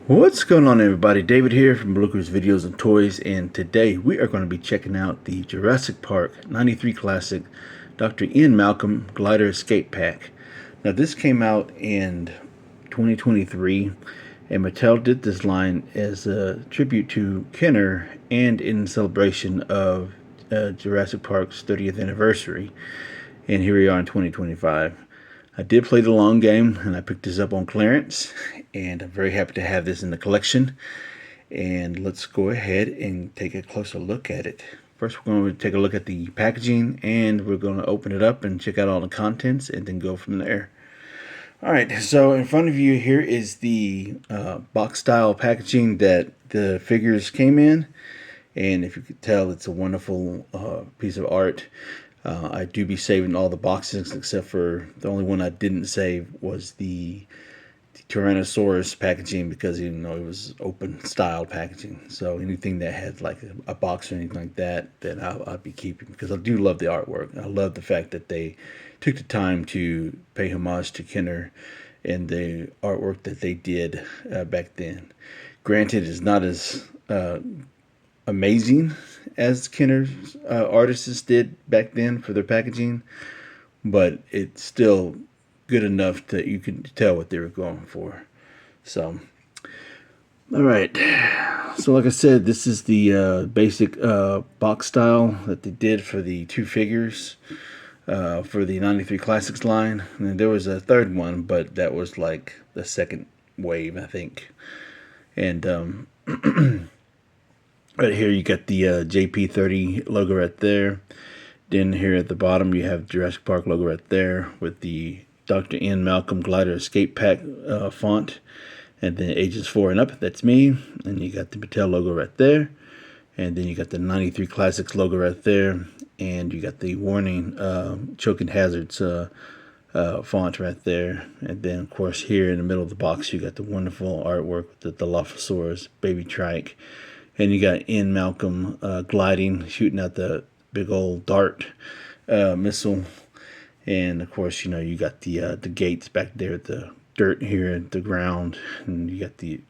What's going on, everybody? David here from Bluckers Videos and Toys, and today we are going to be checking out the Jurassic Park '93 Classic Dr. Ian Malcolm Glider Escape Pack. Now, this came out in 2023, and Mattel did this line as a tribute to Kenner and in celebration of Jurassic Park's 30th anniversary. And here we are in 2025. I did play the long game, and I picked this up on clearance, and I'm very happy to have this in the collection. And let's go ahead and take a closer look at it. First, we're going to take a look at the packaging, and we're going to open it up and check out all the contents, and then go from there. Alright, so in front of you here is the box style packaging that the figures came in. And if you could tell, it's a wonderful piece of art. I do be saving all the boxes, except for the only one I didn't save was the Tyrannosaurus packaging, because even though it was open style packaging. So anything that had like a box or anything like that, then I'll be keeping, because I do love the artwork. I love the fact that they took the time to pay homage to Kenner and the artwork that they did back then. Granted, it's not as amazing as Kenner's artists did back then for their packaging, but it's still good enough that you can tell what they were going for. So, all right. So, like I said, this is the basic box style that they did for the two figures for the '93 Classics line. And there was a third one, but that was like the second wave, I think. And right here you got the JP30 logo right there. Then here at the bottom you have Jurassic Park logo right there with the Dr. Ian Malcolm Glider Escape Pack font. And then ages 4 and up, that's me. And you got the Mattel logo right there. And then you got the '93 Classics logo right there. And you got the warning choking hazards font right there. And then of course here in the middle of the box you got the wonderful artwork with the Dilophosaurus baby trike. And you got Ian Malcolm gliding, shooting out the big old dart missile. And of course, you know, you got the gates back there, the dirt here at the ground, and you got the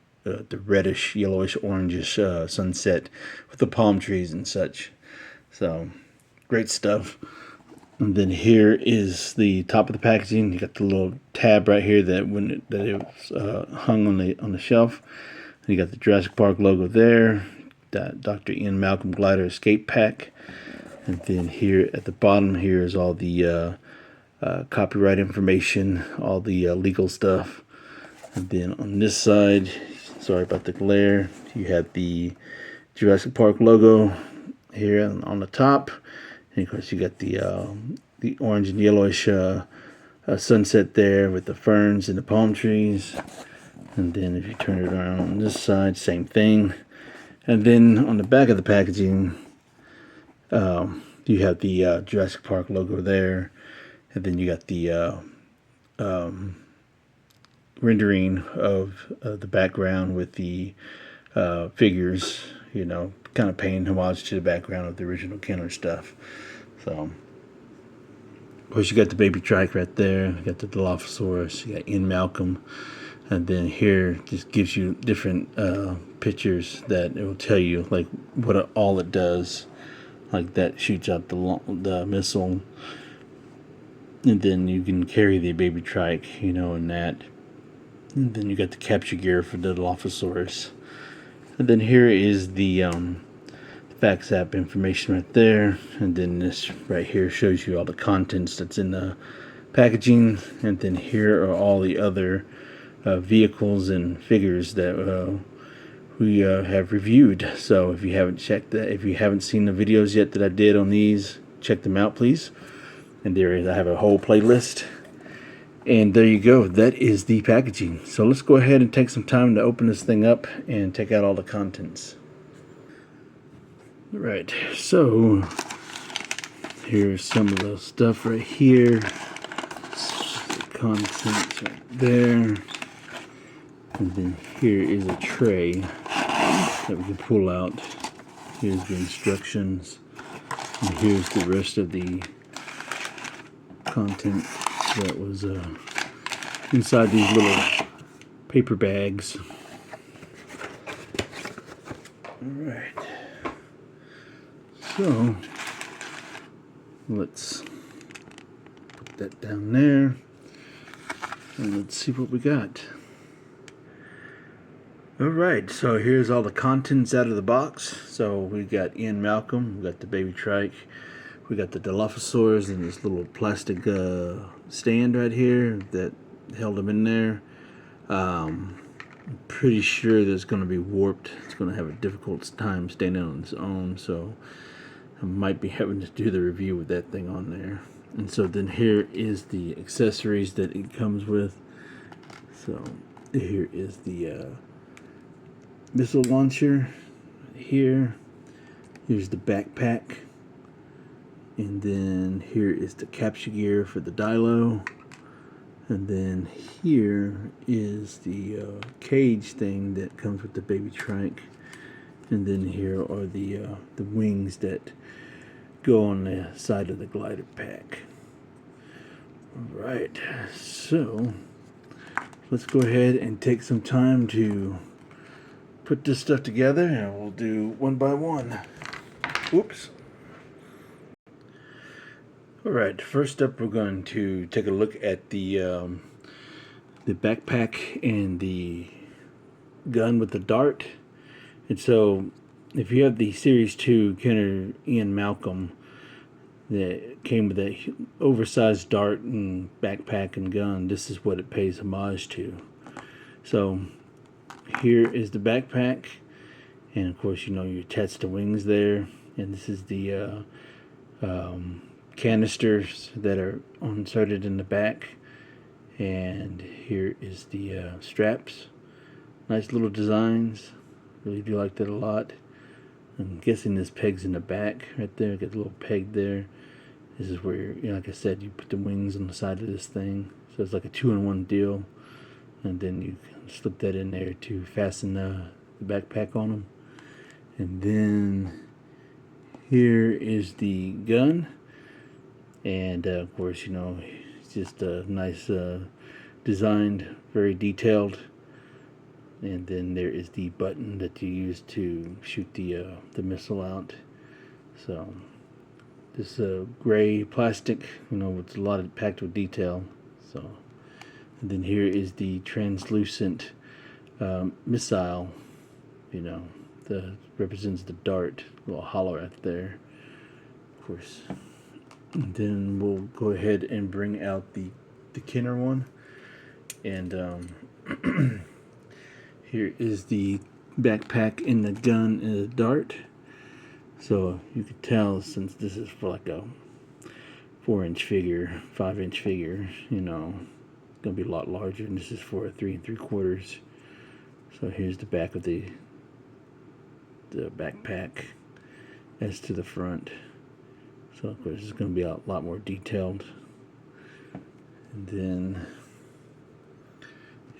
reddish, yellowish, orangish sunset with the palm trees and such. So great stuff. And then here is the top of the packaging. You got the little tab right here that when it was hung on the shelf. And you got the Jurassic Park logo there. That Dr. Ian Malcolm Glider Escape Pack. And then here at the bottom here is all the copyright information, all the legal stuff. And then on this side, sorry about the glare, you have the Jurassic Park logo here on the top. And of course you got the orange and yellowish sunset there with the ferns and the palm trees. And then if you turn it around on this side, same thing. And then on the back of the packaging, you have the Jurassic Park logo there. And then you got the rendering of the background with the figures, you know, kind of paying homage to the background of the original Kenner stuff. So, of course, you got the baby trike right there. You got the Dilophosaurus. You got Ian Malcolm. And then here just gives you different pictures that it will tell you like what all it does. Like that shoots out the missile. And then you can carry the baby trike, you know, in that. And then you got the capture gear for the Dilophosaurus. And then here is the fax app information right there. And then this right here shows you all the contents that's in the packaging. And then here are all the other vehicles and figures that we have reviewed. So if you haven't checked that, if you haven't seen the videos yet that I did on these, check them out, please. And there is, I have a whole playlist. And there you go. That is the packaging. So let's go ahead and take some time to open this thing up and take out all the contents. Right. So here's some of the stuff right here. The contents right there. And then here is a tray that we can pull out. Here's the instructions. And here's the rest of the content that was inside these little paper bags. Alright. So, let's put that down there. And let's see what we got. Alright, so here's all the contents out of the box. So we got Ian Malcolm, we got the baby trike, we got the Dilophosaurs in this little plastic stand right here that held them in there. I'm pretty sure that it's going to be warped. It's going to have a difficult time standing on its own, so I might be having to do the review with that thing on there. And so then here is the accessories that it comes with. So here is the missile launcher here. Here's the backpack. And then here is the capture gear for the Dilo. And then here is the cage thing that comes with the baby trike. And then here are the wings that go on the side of the glider pack. Alright, so let's go ahead and take some time to put this stuff together, and we'll do one by one. Oops. Alright, first up we're going to take a look at the backpack and the gun with the dart. And so if you have the Series 2 Kenner Ian Malcolm that came with that oversized dart and backpack and gun, this is what it pays homage to. So here is the backpack, and of course, you know, you attach the wings there, and this is the canisters that are inserted in the back, and here is the straps. Nice little designs. Really do like that a lot. I'm guessing this peg's in the back right there. Got a little peg there. This is where, you know, like I said, you put the wings on the side of this thing, so it's like a 2-in-1 deal. And then you slip that in there to fasten the backpack on them. And then here is the gun, and of course, you know, it's just a nice designed, very detailed. And then there is the button that you use to shoot the missile out. So this gray plastic, you know, with a lot of packed with detail. So, and then here is the translucent missile, you know, that represents the dart, a little hollow right there, of course. And then we'll go ahead and bring out the Kenner one, and here is the backpack and the gun and the dart. So you could tell, since this is for like a 4-inch figure, 5-inch figure, you know, gonna be a lot larger, and this is for a 3 3/4. So here's the back of the backpack as to the front. So of course it's going to be a lot more detailed. And then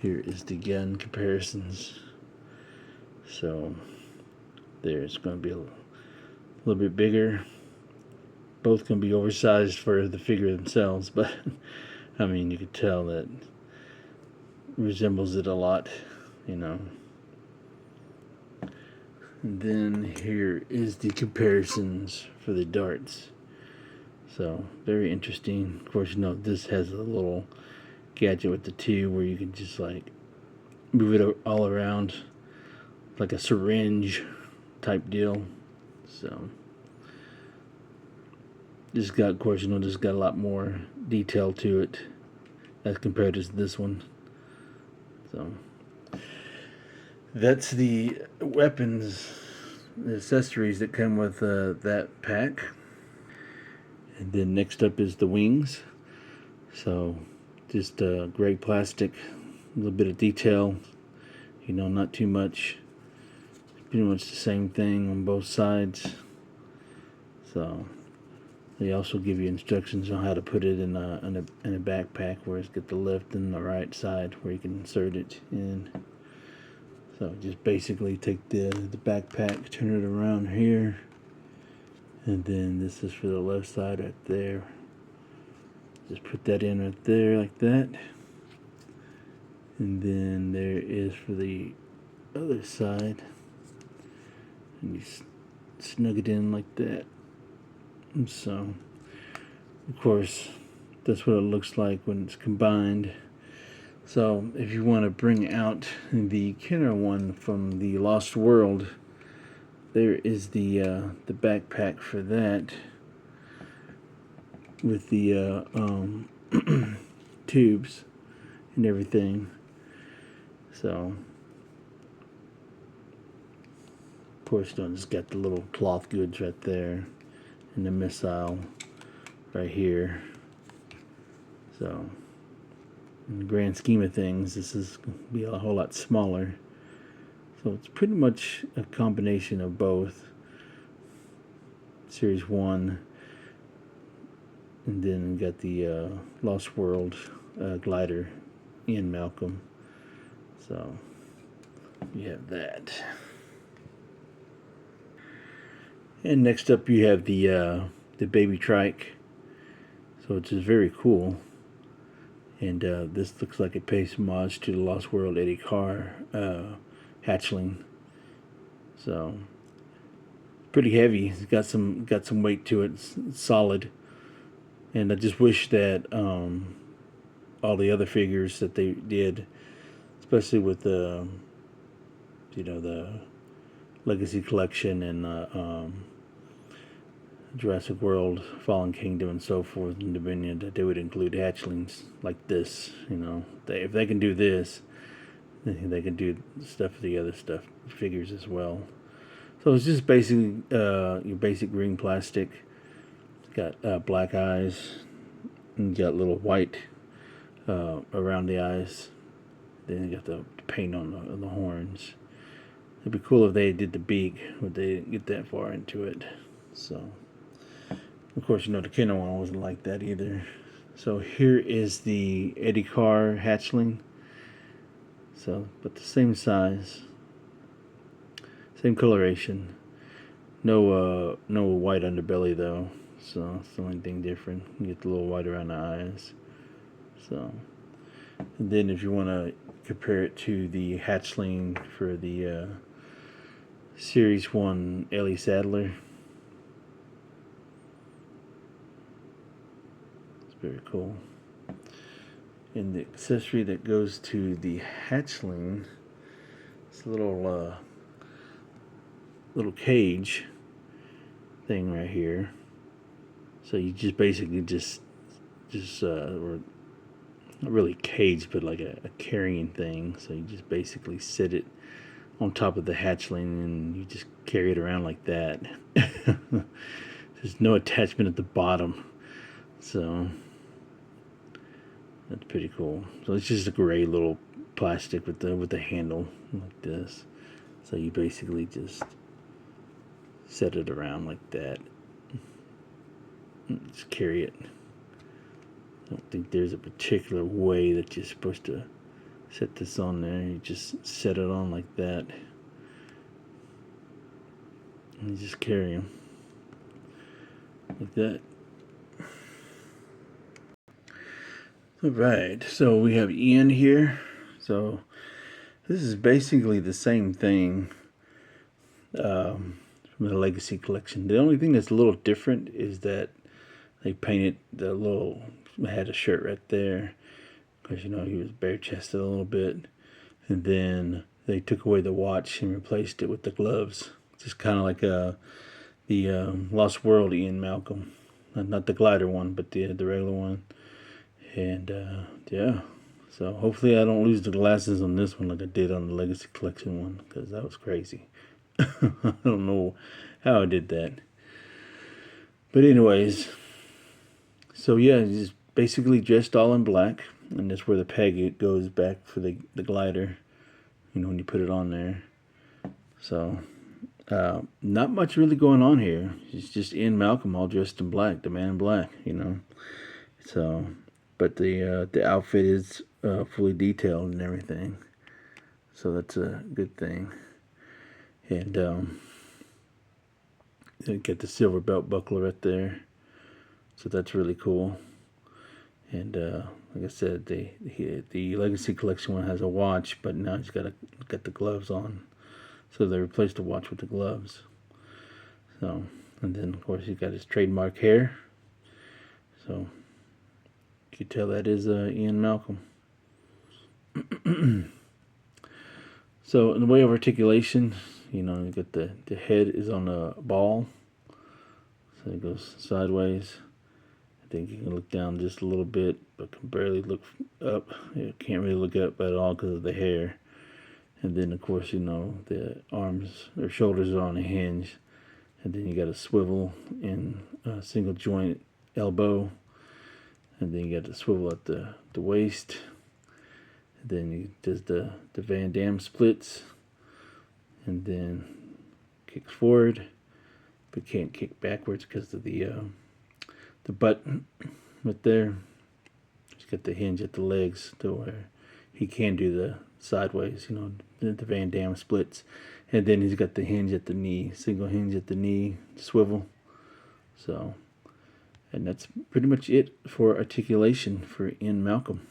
here is the gun comparisons. So there's going to be a little bit bigger. Both can be oversized for the figure themselves, but I mean, you could tell that resembles it a lot, you know. And then here is the comparisons for the darts. So very interesting. Of course, you know, this has a little gadget with the two where you can just like move it all around like a syringe type deal. So this got, of course, you know, this got a lot more detail to it as compared to this one. So that's the weapons, the accessories that come with that pack. And then next up is the wings. So just gray plastic, a little bit of detail, you know, not too much. Pretty much the same thing on both sides. So they also give you instructions on how to put it in a backpack, where it's got the left and the right side where you can insert it in. So just basically take the backpack, turn it around here, and then this is for the left side right there. Just put that in right there like that. And then there is for the other side. and you snug it in like that. And so, of course, that's what it looks like when it's combined. So if you want to bring out the Kenner one from the Lost World, there is the backpack for that with the tubes and everything. So, of course, it's got the little cloth goods right there and the missile right here. So, in the grand scheme of things, this is going to be a whole lot smaller. So it's pretty much a combination of both. Series 1, and then got the Lost World glider, Ian Malcolm. So you have that. And next up you have the baby trike. So it's just very cool. And this looks like it pays homage to the Lost World Eddie Carr hatchling. So pretty heavy. It's got some weight to it. It's solid. And I just wish that all the other figures that they did, especially with the the Legacy Collection and Jurassic World, Fallen Kingdom, and so forth, and Dominion, that they would include hatchlings like this. If they can do this, they can do stuff for the other figures as well. So it's just basically your basic green plastic. It's got black eyes, and you got little white around the eyes. Then you got the paint on the horns. It'd be cool if they did the beak, but they didn't get that far into it. So, of course, the Kenner one wasn't like that either. So here is the Eddie Carr hatchling. So, but the same size, same coloration. No white underbelly though. So that's the only thing different. You get the little white around the eyes. So, and then if you want to compare it to the hatchling for the Series 1 Ellie Sattler, it's very cool. And the accessory that goes to the hatchling, it's a little cage thing right here. So you just basically or not really cage, but like a carrying thing. So you just basically sit it on top of the hatchling and you just carry it around like that. There's no attachment at the bottom. So that's pretty cool. So it's just a gray little plastic with the handle like this. So you basically just set it around like that. Just carry it. I don't think there's a particular way that you're supposed to set this on there. You just set it on like that. And you just carry them like that. Alright, so we have Ian here. So this is basically the same thing from the Legacy Collection. The only thing that's a little different is that they painted had a shirt right there, because he was bare-chested a little bit, and then they took away the watch and replaced it with the gloves, just kind of like the Lost World Ian Malcolm, not the glider one, but the regular one. And yeah, so hopefully I don't lose the glasses on this one like I did on the Legacy Collection one, because that was crazy. I don't know how I did that, but anyways, so yeah, he's basically dressed all in black, and that's where the peg goes back for the glider, when you put it on there. So not much really going on here. It's just Ian Malcolm all dressed in black, the man in black, So, but the outfit is fully detailed and everything, so that's a good thing. And you get the silver belt buckle right there, so that's really cool. And like I said, the Legacy Collection one has a watch, but now he's got the gloves on. So they replaced the watch with the gloves. So, and then of course he's got his trademark hair. So you can tell that is Ian Malcolm. So in the way of articulation, you know, you got the head is on a ball, so it goes sideways. I think you can look down just a little bit, but can barely look up. You can't really look up at all because of the hair. And then of course, you know, the arms or shoulders are on a hinge, and then you got a swivel in a single joint elbow, and then you got the swivel at the waist. Then he does the Van Damme splits, and then kicks forward, but can't kick backwards because of the butt right there. He's got the hinge at the legs to where he can do the sideways, you know, the Van Damme splits, and then he's got the hinge at the knee, single hinge at the knee, swivel. So, and that's pretty much it for articulation for Ian Malcolm.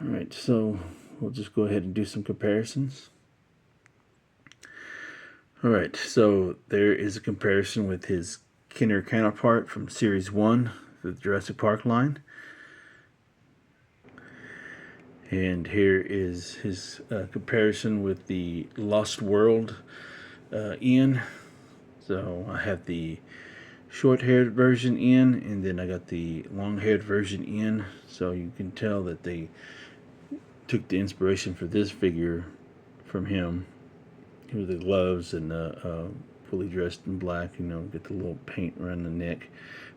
Alright, so we'll just go ahead and do some comparisons. Alright, so there is a comparison with his Kenner counterpart from Series 1, the Jurassic Park line. And here is his comparison with the Lost World Ian. So I have the short-haired version in, and then I got the long-haired version in. So you can tell that they took the inspiration for this figure from him, with the gloves and fully dressed in black, you know, get the little paint around the neck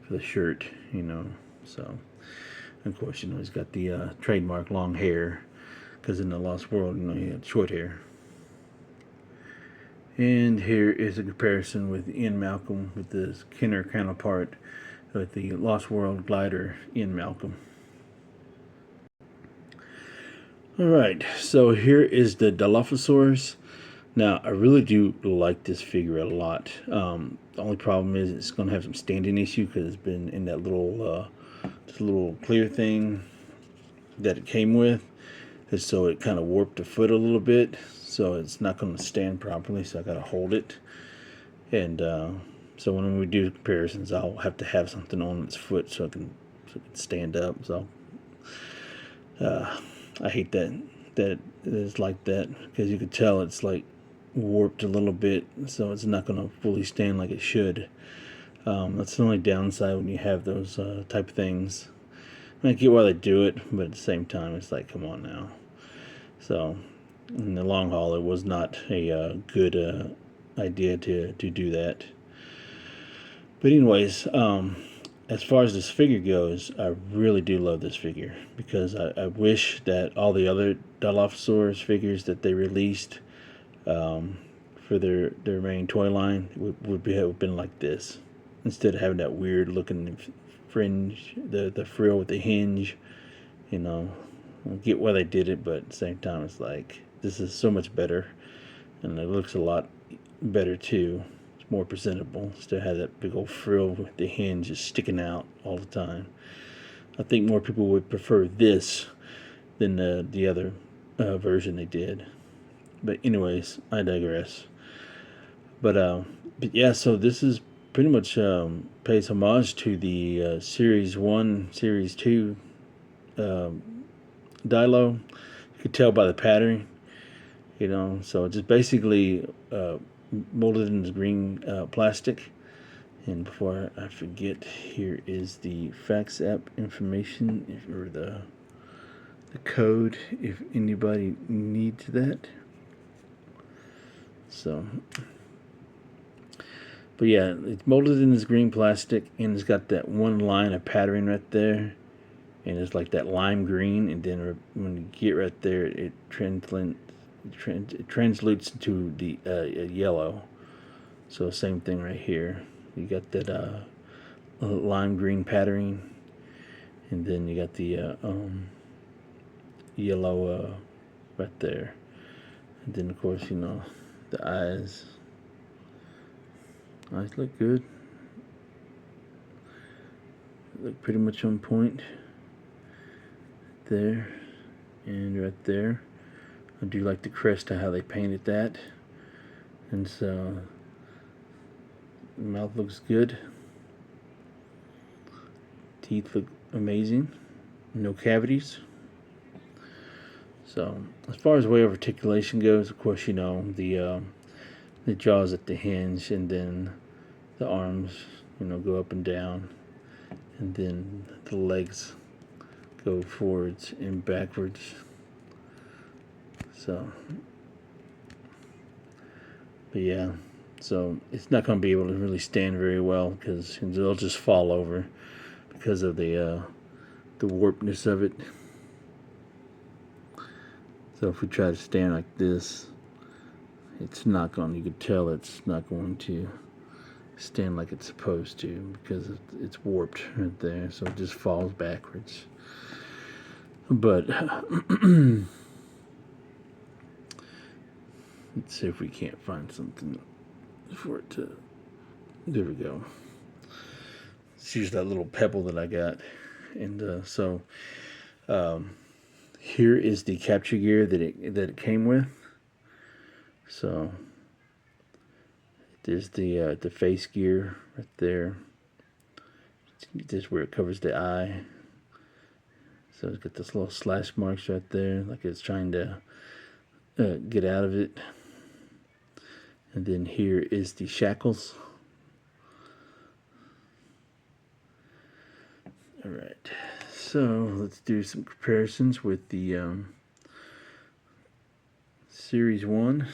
for the shirt, you know. So of course, you know, he's got the trademark long hair, because in the Lost World, you know, he had short hair. And here is a comparison with Ian Malcolm with his Kenner counterpart with the Lost World glider Ian Malcolm. Alright, so here is the Dilophosaurus. Now, I really do like this figure a lot. The only problem is it's going to have some standing issue because it's been in that little clear thing that it came with. And so it kind of warped the foot a little bit. So it's not going to stand properly, so I got to hold it. And so when we do comparisons, I'll have to have something on its foot so it can stand up. So I hate that it's like that, because you could tell it's like warped a little bit, so it's not going to fully stand like it should. That's the only downside when you have those type of things. I get why they do it, but at the same time, it's like, come on now. So in the long haul, it was not a good idea to do that. But anyways, as far as this figure goes, I really do love this figure, because I wish that all the other Dilophosaurus figures that they released for their main toy line would have been like this, instead of having that weird looking fringe, the frill with the hinge. You know, I get why they did it, but at the same time, it's like, this is so much better, and it looks a lot better too. More presentable, instead of have that big old frill with the hinge just sticking out all the time. I think more people would prefer this than the other version they did. But anyways, I digress. But yeah, so this is pretty much pays homage to the Series 1, Series 2 Dilo. You could tell by the pattern, you know. So just basically molded in this green plastic. And before I forget, here is the fax app information, or the code, if anybody needs that. So, but yeah, it's molded in this green plastic, and it's got that one line of patterning right there, and it's like that lime green, and then when you get right there, it translutes to the yellow. So same thing right here. You got that lime green patterning, and then you got the yellow right there. And then of course, you know, the eyes look good. Look pretty much on point there and right there. I do like the crest of how they painted that. And so the mouth looks good. Teeth look amazing. No cavities. So as far as way of articulation goes, of course, you know, the jaws at the hinge, and then the arms, you know, go up and down, and then the legs go forwards and backwards. So, but yeah, so it's not going to be able to really stand very well because they'll just fall over because of the warpedness of it. So if we try to stand like this, it's not going, you can tell it's not going to stand like it's supposed to because it's warped right there, so it just falls backwards. But let's see if we can't find something for it to, there we go. Let's use that little pebble that I got. And so here is the capture gear that it came with. So there's the face gear right there. This is where it covers the eye. So it's got this little slash marks right there, like it's trying to get out of it. And then here is the shackles. All right, so let's do some comparisons with the Series 1.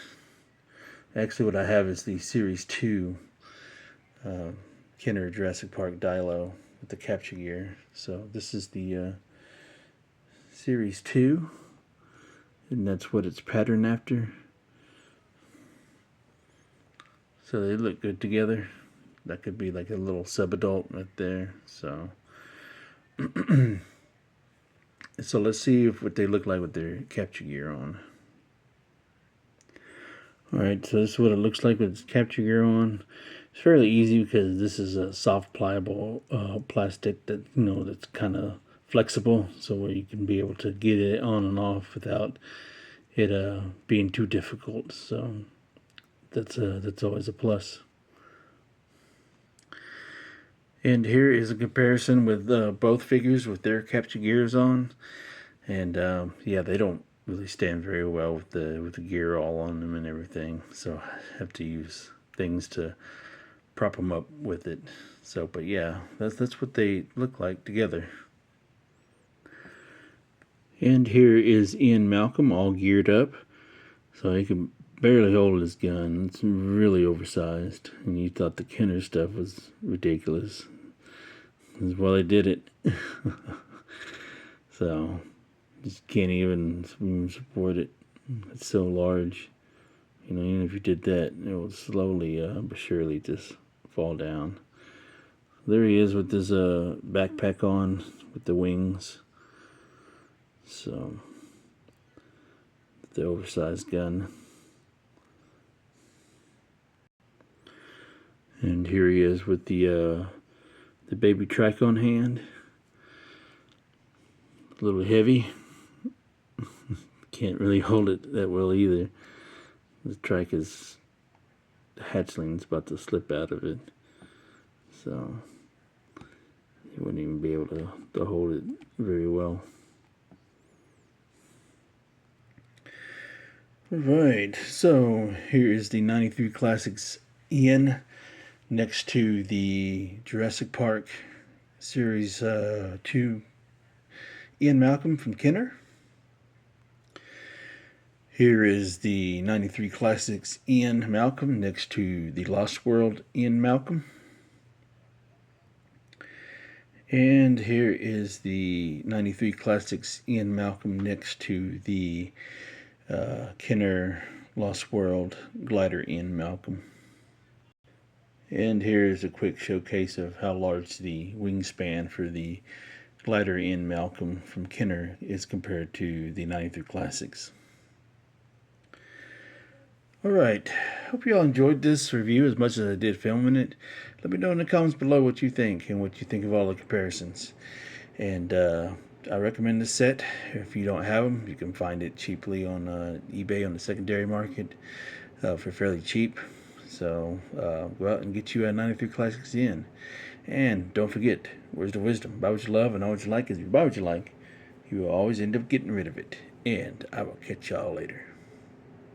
Actually, what I have is the Series 2 Kenner Jurassic Park Dilo with the capture gear. So this is the Series 2, and that's what it's patterned after. So they look good together. That could be like a little sub-adult right there. So so let's see what they look like with their capture gear on. Alright, so this is what it looks like with its capture gear on. It's fairly easy because this is a soft pliable plastic that, you know, that's kind of flexible, so where you can be able to get it on and off without it being too difficult. So that's always a plus. And here is a comparison with both figures with their capture gears on, and yeah, they don't really stand very well with the gear all on them and everything. So I have to use things to prop them up with it. So, but yeah, that's what they look like together. And here is Ian Malcolm all geared up, so he can barely hold his gun. It's really oversized, and you thought the Kenner stuff was ridiculous. Well, they did it. So just can't even support it. It's so large. You know, even if you did that, it will slowly but surely just fall down. There he is with his backpack on with the wings. So the oversized gun. And here he is with the baby Tricon hand. A little heavy. Can't really hold it that well either. The Tricon's hatchling's about to slip out of it, so you wouldn't even be able to hold it very well. Alright, so here is the 93 Classics Ian next to the Jurassic Park Series 2 Ian Malcolm from Kenner. Here is the 93 Classics Ian Malcolm next to the Lost World Ian Malcolm. And here is the 93 Classics Ian Malcolm next to the Kenner Lost World Glider Ian Malcolm. And here is a quick showcase of how large the wingspan for the Glider Ian Malcolm from Kenner is compared to the 93 Classics. Alright, hope you all enjoyed this review as much as I did filming it. Let me know in the comments below what you think and what you think of all the comparisons. And I recommend this set. If you don't have them, you can find it cheaply on eBay on the secondary market for fairly cheap. So go out and get you a 93 Classics in. And don't forget, where's the wisdom? Buy what you love and all what you like. Because if you buy what you like, you will always end up getting rid of it. And I will catch y'all later.